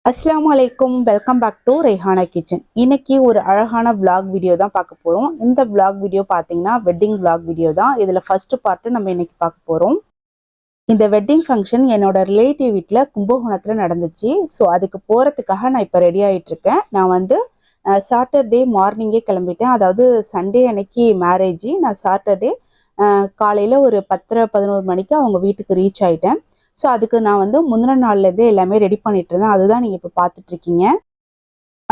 Assalamu Alaikkum, welcome back to Rehana Kitchen. இன்னைக்கு ஒரு அழகான vlog வீடியோ தான் பார்க்க போறோம். இந்த vlog வீடியோ பாத்தீங்கன்னா வெட்டிங் vlog வீடியோ தான். இதுல ஃபர்ஸ்ட் பார்ட் நம்ம இன்னைக்கு பார்க்க போறோம். இந்த வெட்டிங் ஃபங்க்ஷன் என்னோட ரிலேட்டிவ் வீட்ல கும்பகோணத்துல நடந்துச்சு. சோ அதுக்கு போறதுக்காக நான் இப்ப ரெடி ஆயிட்டு இருக்கேன். நான் வந்து சாட்டர்டே மார்னிங்கே கிளம்பிட்டேன். அதாவது சண்டே அன்னைக்கு மேரேஜ். நான் சாட்டர்டே காலையில ஒரு 10:11 மணிக்கு அவங்க வீட்டுக்கு ரீச் ஆயிட்டேன். ஸோ அதுக்கு நான் வந்து முந்தின நாள்லேருந்தே எல்லாமே ரெடி பண்ணிட்டு இருந்தேன். அதுதான் நீங்கள் இப்போ பார்த்துட்டு இருக்கீங்க.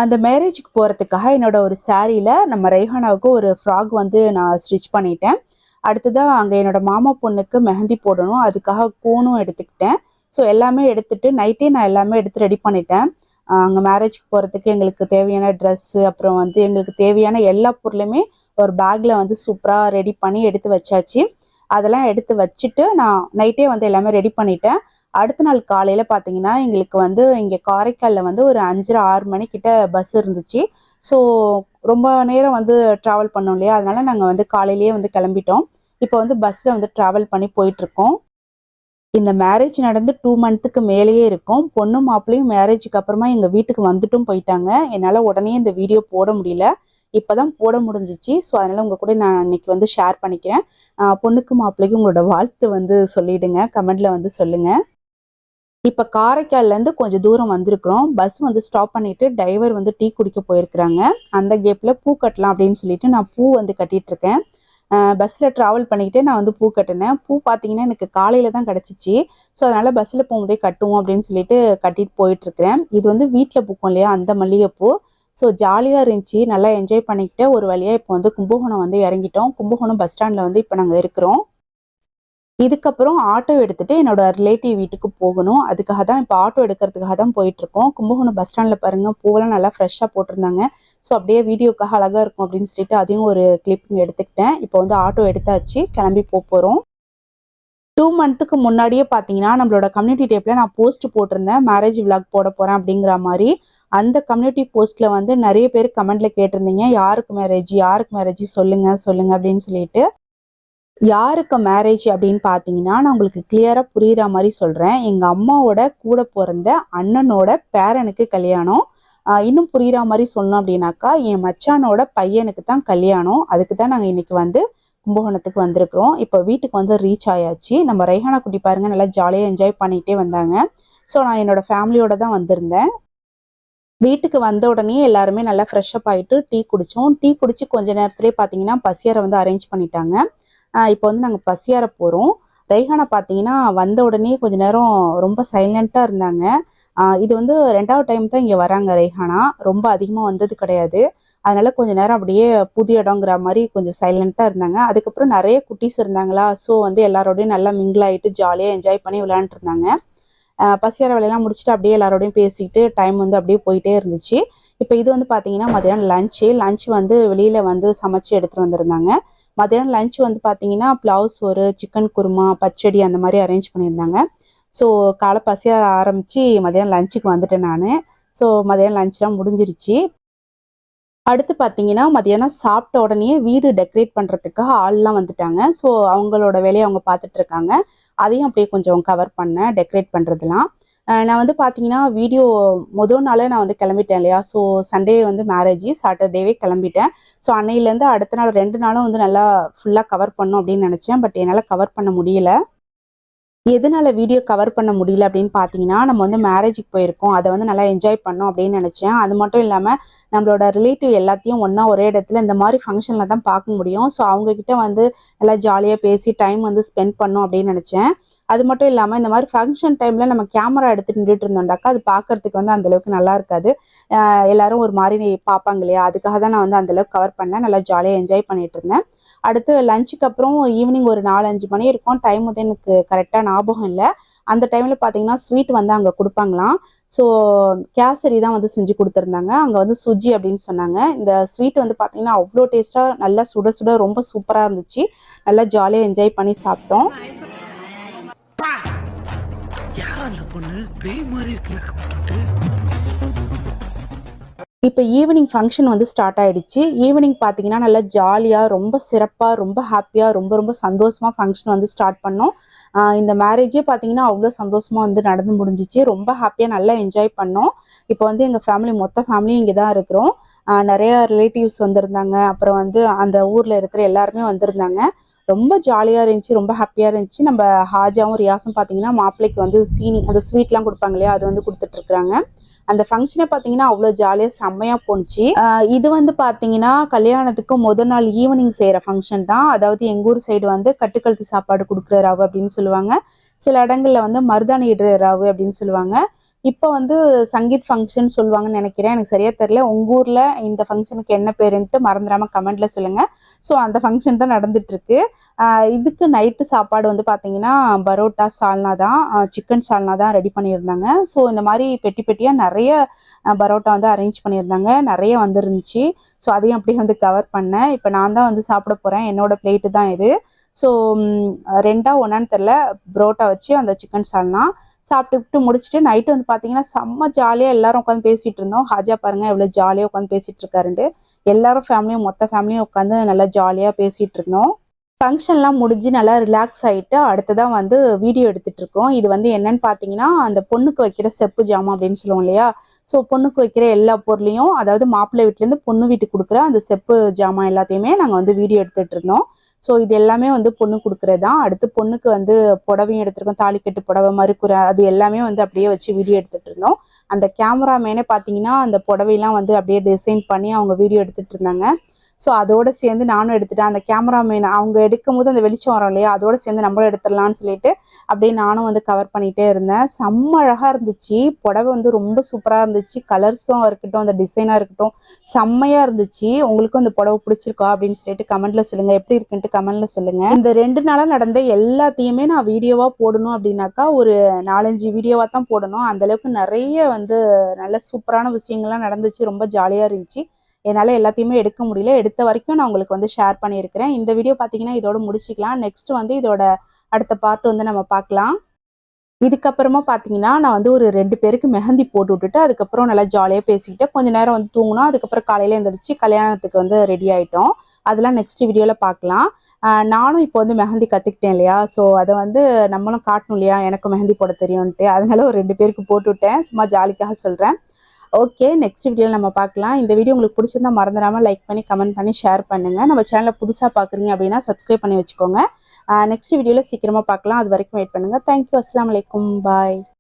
அந்த மேரேஜுக்கு போகிறதுக்காக என்னோட ஒரு சாரியில் நம்ம ரெய்ஹானாவுக்கு ஒரு ஃப்ராக் வந்து நான் ஸ்டிச் பண்ணிட்டேன். அடுத்ததாக அங்கே என்னோட மாமா பொண்ணுக்கு மெஹந்தி போடணும், அதுக்காக கோனும் எடுத்துக்கிட்டேன். ஸோ எல்லாமே எடுத்துட்டு நைட்டே நான் எல்லாமே எடுத்து ரெடி பண்ணிட்டேன். அங்கே மேரேஜுக்கு போகிறதுக்கு எங்களுக்கு தேவையான ட்ரெஸ்ஸு, அப்புறம் வந்து எங்களுக்கு தேவையான எல்லா பொருளுமே ஒரு பேக்கில் வந்து சூப்பராக ரெடி பண்ணி எடுத்து வச்சாச்சு. அதெல்லாம் எடுத்து வச்சுட்டு நான் நைட்டே வந்து எல்லாமே ரெடி பண்ணிட்டேன். அடுத்த நாள் காலையில் பார்த்தீங்கன்னா எங்களுக்கு வந்து இங்கே காரைக்காலில் வந்து ஒரு 5:30-6 மணிக்கிட்ட பஸ் இருந்துச்சு. ஸோ ரொம்ப நேரம் வந்து ட்ராவல் பண்ணோம் இல்லையா, அதனால நாங்கள் வந்து காலையிலேயே வந்து கிளம்பிட்டோம். இப்போ வந்து பஸ்ஸில் வந்து ட்ராவல் பண்ணி போயிட்டுருக்கோம். இந்த மேரேஜ் நடந்து 2 மந்த்துக்கு மேலேயே இருக்கும். பொண்ணு மாப்பிள்ளையும் மேரேஜுக்கு அப்புறமா எங்கள் வீட்டுக்கு வந்துட்டும் போயிட்டாங்க. என்னால் உடனே இந்த வீடியோ போட முடியல, இப்போதான் போட முடிஞ்சிச்சு. ஸோ அதனால் உங்கள் கூட நான் இன்னைக்கு வந்து ஷேர் பண்ணிக்கிறேன். பொண்ணுக்கு மாப்பிள்ளைக்கு உங்களோட வாழ்த்து வந்து சொல்லிவிடுங்க, கமெண்டில் வந்து சொல்லுங்கள். இப்போ காரைக்கால்லேருந்து கொஞ்சம் தூரம் வந்திருக்கிறோம். பஸ் வந்து ஸ்டாப் பண்ணிவிட்டு டிரைவர் வந்து டீ குடிக்க போயிருக்கிறாங்க. அந்த கேப்பில் பூ கட்டலாம் அப்படின்னு சொல்லிட்டு நான் பூ வந்து கட்டிகிட்ருக்கேன். பஸ்ஸில் ட்ராவல் பண்ணிக்கிட்டே நான் வந்து பூ கட்டினேன். பூ பார்த்தீங்கன்னா எனக்கு காலையில் தான் கிடச்சிச்சு. ஸோ அதனால் பஸ்ஸில் போகும்போதே கட்டுவோம் அப்படின்னு சொல்லிட்டு கட்டிட்டு போயிட்டுருக்கிறேன். இது வந்து வீட்டில் பூக்கும் இல்லையா, அந்த மல்லிகைப்பூ. ஸோ ஜாலியாக இருந்துச்சு, நல்லா என்ஜாய் பண்ணிக்கிட்டு ஒரு வழியாக இப்போ வந்து கும்பகோணம் வந்து இறங்கிட்டோம். கும்பகோணம் பஸ் ஸ்டாண்டில் வந்து இப்போ நாங்கள் இருக்கிறோம். இதுக்கப்புறம் ஆட்டோ எடுத்துகிட்டு என்னோட ரிலேட்டிவ் வீட்டுக்கு போகணும். அதுக்காக தான் இப்போ ஆட்டோ எடுக்கிறதுக்காக தான் போயிட்டுருக்கோம். கும்பகோணம் பஸ் ஸ்டாண்டில் பாருங்கள், பூவெல்லாம் நல்லா ஃப்ரெஷ்ஷாக போட்டிருந்தாங்க. ஸோ அப்படியே வீடியோக்காக அழகாக இருக்கும் அப்படின்னு சொல்லிட்டு அதையும் ஒரு கிளிப்பிங் எடுத்துக்கிட்டேன். இப்போ வந்து ஆட்டோ எடுத்தாச்சு, கிளம்பி போகிறோம். 2 மந்த்துக்கு முன்னாடியே பார்த்தீங்கன்னா நம்மளோட கம்யூனிட்டி டேப்பில் நான் போஸ்ட் போட்டிருந்தேன், மேரேஜ் விலாக் போட போகிறேன் அப்படிங்கிற மாதிரி. அந்த கம்யூனிட்டி போஸ்ட்டில் வந்து நிறைய பேர் கமெண்ட்டில் கேட்டிருந்தீங்க, யாருக்கு மேரேஜ் சொல்லுங்கள் அப்படின்னு சொல்லிட்டு. யாருக்கு மேரேஜ் அப்படின்னு பார்த்தீங்கன்னா நான் உங்களுக்கு கிளியராக புரிகிற மாதிரி சொல்கிறேன். எங்கள் அம்மாவோட கூட பிறந்த அண்ணனோட பேரனுக்கு கல்யாணம். இன்னும் புரிகிற மாதிரி சொல்லணும் அப்படின்னாக்கா என் மச்சானோட பையனுக்கு தான் கல்யாணம். அதுக்கு தான் நாங்கள் இன்றைக்கி வந்து கும்பகோணத்துக்கு வந்திருக்கிறோம். இப்போ வீட்டுக்கு வந்து ரீச் ஆயாச்சு. நம்ம ரெய்ஹானா குட்டி பாருங்கள், நல்லா ஜாலியாக என்ஜாய் பண்ணிகிட்டே வந்தாங்க. ஸோ நான் என்னோட ஃபேமிலியோட தான் வந்திருந்தேன். வீட்டுக்கு வந்த உடனே எல்லாருமே நல்லா ஃப்ரெஷ்அப் ஆகிட்டு டீ குடித்தோம். டீ குடித்து கொஞ்ச நேரத்துலேயே பார்த்தீங்கன்னா பசியாரை வந்து அரேஞ்ச் பண்ணிட்டாங்க. இப்போ வந்து நாங்கள் பசியார போகிறோம். ரெய்ஹானா பார்த்தீங்கன்னா வந்த உடனே கொஞ்ச நேரம் ரொம்ப சைலண்ட்டாக இருந்தாங்க. இது வந்து 2வது டைம் தான் இங்கே வராங்க ரெய்ஹானா, ரொம்ப அதிகமாக வந்தது கிடையாது. அதனால கொஞ்ச நேரம் அப்படியே புது இடங்கிற மாதிரி கொஞ்சம் சைலண்ட்டாக இருந்தாங்க. அதுக்கப்புறம் நிறைய குட்டீஸ் இருந்தாங்களா, ஸோ வந்து எல்லாரோடையும் நல்லா மிங்கிள் ஆகிட்டு ஜாலியாக என்ஜாய் பண்ணி விளையாண்டுட்டு இருந்தாங்க. பசியார வேலையெல்லாம் முடிச்சுட்டு அப்படியே எல்லாரோடையும் பேசிக்கிட்டு டைம் வந்து அப்படியே போயிட்டே இருந்துச்சு. இப்போ இது வந்து பார்த்தீங்கன்னா மதியானம் லஞ்ச் வந்து வெளியில் வந்து சமைச்சு எடுத்துகிட்டு வந்திருந்தாங்க. மதியானம் லஞ்ச் வந்து பார்த்தீங்கன்னா ப்ளவு சோறு, சிக்கன் குருமா, பச்சடி அந்த மாதிரி அரேஞ்ச் பண்ணியிருந்தாங்க. ஸோ காலை பசியாக ஆரம்பித்து மதியானம் லஞ்சுக்கு வந்துட்டேன் நான். ஸோ மதியானம் லஞ்செலாம் முடிஞ்சிருச்சு. அடுத்து பார்த்தீங்கன்னா மதியானம் சாப்பிட்ட உடனே வீடு டெக்கரேட் பண்ணுறதுக்காக ஆள்லாம் வந்துட்டாங்க. ஸோ அவங்களோட வேலையை அவங்க பார்த்துட்டு இருக்காங்க. அதையும் அப்படியே கொஞ்சம் கவர் பண்ணேன், டெக்கரேட் பண்ணுறதுலாம். நான் வந்து பார்த்தீங்கன்னா வீடியோ முதல் நாளே நான் வந்து கிளம்பிட்டேன் இல்லையா. ஸோ சண்டே வந்து மேரேஜ், சாட்டர்டேவே கிளம்பிட்டேன். ஸோ அன்னையிலேருந்து அடுத்த நாள் 2 நாளும் வந்து நல்லா ஃபுல்லாக கவர் பண்ணும் அப்படின்னு நினச்சேன். பட் என்னால் கவர் பண்ண முடியல. எதனால வீடியோ கவர் பண்ண முடியல அப்படின்னு பார்த்தீங்கன்னா நம்ம வந்து மேரேஜுக்கு போயிருக்கோம், அதை வந்து நல்லா என்ஜாய் பண்ணோம் அப்படின்னு நினச்சேன். அது மட்டும் இல்லாமல் நம்மளோட ரிலேட்டிவ் எல்லாத்தையும் ஒன்றா ஒரே இடத்துல இந்த மாதிரி ஃபங்க்ஷனில் தான் பார்க்க முடியும். ஸோ அவங்கக்கிட்ட வந்து நல்லா ஜாலியாக பேசி டைம் வந்து ஸ்பெண்ட் பண்ணோம் அப்படின்னு நினச்சேன். அது மட்டும் இல்லாமல் இந்த மாதிரி ஃபங்க்ஷன் டைமில் நம்ம கேமரா எடுத்துகிட்டு நின்றுட்டு இருந்தோம்டாக்கா அது பார்க்கறதுக்கு வந்து அந்தளவுக்கு நல்லா இருக்காது. எல்லாரும் ஒரு மாதிரி பார்ப்பாங்க இல்லையா, அதுக்காக தான் நான் வந்து அந்தளவுக்கு கவர் பண்ணேன். நல்லா ஜாலியாக என்ஜாய் பண்ணிட்டு இருந்தேன். அடுத்து லஞ்சுக்கு அப்புறம் ஈவினிங் ஒரு 4-5 மணி இருக்கும். டைம் வந்து எனக்கு கரெக்டாக ஞாபகம் இல்லை. அந்த டைமில் பார்த்தீங்கன்னா ஸ்வீட் வந்து அங்கே கொடுப்பாங்களாம். ஸோ கேசரி தான் வந்து செஞ்சு கொடுத்துருந்தாங்க. அங்கே வந்து சுஜி அப்படின்னு சொன்னாங்க. இந்த ஸ்வீட் வந்து பார்த்தீங்கன்னா அவ்வளோ டேஸ்ட்டாக நல்லா சுட சுட ரொம்ப சூப்பராக இருந்துச்சு. நல்லா ஜாலியாக என்ஜாய் பண்ணி சாப்பிட்டோம். இப்போ ஈவினிங் ஃபங்க்ஷன் வந்து ஸ்டார்ட் ஆயிடுச்சு. ஈவினிங் பார்த்தீங்கன்னா நல்லா ஜாலியாக ரொம்ப சிறப்பாக ரொம்ப ஹாப்பியாக ரொம்ப ரொம்ப சந்தோஷமாக ஃபங்க்ஷன் வந்து ஸ்டார்ட் பண்ணோம். இந்த மேரேஜே பார்த்தீங்கன்னா அவ்வளோ சந்தோஷமாக வந்து நடந்து முடிஞ்சிச்சு. ரொம்ப ஹாப்பியாக நல்லா என்ஜாய் பண்ணோம். இப்போ வந்து எங்கள் ஃபேமிலி மொத்த ஃபேமிலியும் இங்கே தான் இருக்கிறோம். நிறைய ரிலேட்டிவ்ஸ் வந்திருந்தாங்க. அப்புறம் வந்து அந்த ஊரில் இருக்கிற எல்லாருமே வந்திருந்தாங்க. ரொம்ப ஜாலியாக இருந்துச்சு, ரொம்ப ஹாப்பியாக இருந்துச்சு. நம்ம ஹாஜாவும் ரியாஸும் பார்த்தீங்கன்னா மாப்பிள்ளைக்கு வந்து சீனி அந்த ஸ்வீட்லாம் கொடுப்பாங்க இல்லையா, அது வந்து கொடுத்துட்ருக்குறாங்க. அந்த ஃபங்க்ஷனை பார்த்தீங்கன்னா அவ்வளோ ஜாலியாக செம்மையாக போணுச்சு. இது வந்து பார்த்தீங்கன்னா கல்யாணத்துக்கு முதல் நாள் ஈவினிங் செய்கிற ஃபங்க்ஷன் தான். அதாவது எங்கள் ஊர் சைடு வந்து கட்டுக்கழுத்து சாப்பாடு கொடுக்குற ரவு அப்படின்னு சொல்லுவாங்க. சில இடங்களில் வந்து மருதாணி இடுற ரவு அப்படின்னு சொல்லுவாங்க. இப்போ வந்து சங்கீத் ஃபங்க்ஷன் சொல்லுவாங்கன்னு நினைக்கிறேன். எனக்கு சரியா தெரியல. உங்கள் ஊரில் இந்த ஃபங்க்ஷனுக்கு என்ன பேருன்ட்டு மறந்துடாமல் கமெண்ட்டில் சொல்லுங்கள். ஸோ அந்த ஃபங்க்ஷன் தான் நடந்துட்டுருக்கு. இதுக்கு நைட்டு சாப்பாடு வந்து பார்த்தீங்கன்னா பரோட்டா சால்னா தான், சிக்கன் சால்னா தான் ரெடி பண்ணியிருந்தாங்க. ஸோ இந்த மாதிரி பெட்டி பெட்டியாக நிறைய பரோட்டா வந்து அரேஞ்ச் பண்ணியிருந்தாங்க. நிறைய வந்துருந்துச்சு. ஸோ அதையும் அப்படியே வந்து கவர் பண்ணேன். இப்போ நான் தான் வந்து சாப்பிட போகிறேன். என்னோட பிளேட்டு தான் இது. ஸோ 2ஆ 1ஆன்னு தெரில, பரோட்டா வச்சு அந்த சிக்கன் சால்னா சாப்பிட்டுட்டு முடிச்சுட்டு நைட்டு வந்து பார்த்தீங்கன்னா செம்ம ஜாலியாக எல்லாரும் உட்காந்து பேசிகிட்டு இருந்தோம். ஹாஜா பாருங்கள் எவ்வளோ ஜாலியாக உட்காந்து பேசிகிட்டு இருக்காருன்ட்டு. எல்லாரும் ஃபேமிலியும் மொத்த ஃபேமிலியும் உட்காந்து நல்லா ஜாலியாக பேசிகிட்டு இருந்தோம். ஃபங்க்ஷன்லாம் முடிஞ்சு நல்லா ரிலாக்ஸ் ஆகிட்டு அடுத்ததான் வந்து வீடியோ எடுத்துகிட்டு இருக்கோம். இது வந்து என்னன்னு பார்த்தீங்கன்னா அந்த பொண்ணுக்கு வைக்கிற செப்பு ஜாமான் அப்படின்னு சொல்லுவோம் இல்லையா. ஸோ பொண்ணுக்கு வைக்கிற எல்லா பொருளையும், அதாவது மாப்பிள்ளை வீட்டிலேருந்து பொண்ணு வீட்டுக்கு கொடுக்குற அந்த செப்பு ஜாமான் எல்லாத்தையுமே நாங்கள் வந்து வீடியோ எடுத்துகிட்டு இருந்தோம். ஸோ இது எல்லாமே வந்து பொண்ணு கொடுக்குறது தான். அடுத்து பொண்ணுக்கு வந்து புடவையும் எடுத்துருக்கோம். தாலிக்கட்டு புடவை, மறுக்குறை, அது எல்லாமே வந்து அப்படியே வச்சு வீடியோ எடுத்துகிட்டு இருந்தோம். அந்த கேமராமேனே பார்த்தீங்கன்னா அந்த புடவையெல்லாம் வந்து அப்படியே டிசைன் பண்ணி அவங்க வீடியோ எடுத்துகிட்டு இருந்தாங்க. ஸோ அதோடு சேர்ந்து நானும் எடுத்துட்டேன். அந்த கேமராமேன் அவங்க எடுக்கும்போது அந்த வெளிச்சம் வரும் இல்லையா, அதோடு சேர்ந்து நம்மளும் எடுத்துடலான்னு சொல்லிட்டு அப்படியே நானும் வந்து கவர் பண்ணிகிட்டே இருந்தேன். செம்ம அழகாக இருந்துச்சு. புடவை வந்து ரொம்ப சூப்பராக இருந்துச்சு. கலர்ஸும் இருக்கட்டும், அந்த டிசைனாக இருக்கட்டும் செம்மையாக இருந்துச்சு. உங்களுக்கும் அந்த புடவை பிடிச்சிருக்கா அப்படின்னு சொல்லிட்டு கமெண்ட்டில் சொல்லுங்கள். எப்படி இருக்குன்ட்டு கமெண்ட்டில் சொல்லுங்கள். இந்த 2 நாளாக நடந்த எல்லாத்தையுமே நான் வீடியோவாக போடணும் அப்படின்னாக்கா ஒரு 4-5 வீடியோவாக தான் போடணும். அந்தளவுக்கு நிறைய வந்து நல்ல சூப்பரான விஷயங்கள்லாம் நடந்துச்சு. ரொம்ப ஜாலியாக இருந்துச்சு. என்னால் எல்லாத்தையுமே எடுக்க முடியல. எடுத்த வரைக்கும் நான் உங்களுக்கு வந்து ஷேர் பண்ணியிருக்கிறேன். இந்த வீடியோ பார்த்தீங்கன்னா இதோட முடிச்சிக்கலாம். நெக்ஸ்ட் வந்து இதோட அடுத்த பார்ட் வந்து நம்ம பார்க்கலாம். இதுக்கப்புறமா பார்த்தீங்கன்னா நான் வந்து ஒரு 2 பேருக்கு மெஹந்தி போட்டு விட்டுட்டு அதுக்கப்புறம் நல்லா ஜாலியாக பேசிக்கிட்டு கொஞ்சம் நேரம் வந்து தூங்கினோம். அதுக்கப்புறம் காலையில் எழுந்திரிச்சு கல்யாணத்துக்கு வந்து ரெடி ஆகிட்டோம். அதெல்லாம் நெக்ஸ்ட் வீடியோவில் பார்க்கலாம். நானும் இப்போ வந்து மெஹந்தி கற்றுக்கிட்டேன் இல்லையா, ஸோ அதை வந்து நம்மளும் காட்டணும் இல்லையா, எனக்கு மெஹந்தி போட தெரியும்ன்ட்டு. அதனால ஒரு 2 பேருக்கு போட்டு விட்டேன். சும்மா ஜாலிக்காக சொல்கிறேன். ஓகே, நெக்ஸ்ட் வீடியோவில் நம்ம பார்க்கலாம். இந்த வீடியோ உங்களுக்கு பிடிச்சிருந்தா மறந்துடாமல் லைக் பண்ணி கமெண்ட் பண்ணி ஷேர் பண்ணுங்கள். நம்ம சேனலில் புதுசாக பார்க்குறீங்க அப்படின்னா சப்ஸ்கிரைப் பண்ணி வச்சுக்கோங்க. நெக்ஸ்ட் வீடியோவில் சீக்கிரமாக பார்க்கலாம். அது வரைக்கும் வெயிட் பண்ணுங்கள். தேங்க்யூ. அஸ்ஸலாமு அலைக்கும். பாய்.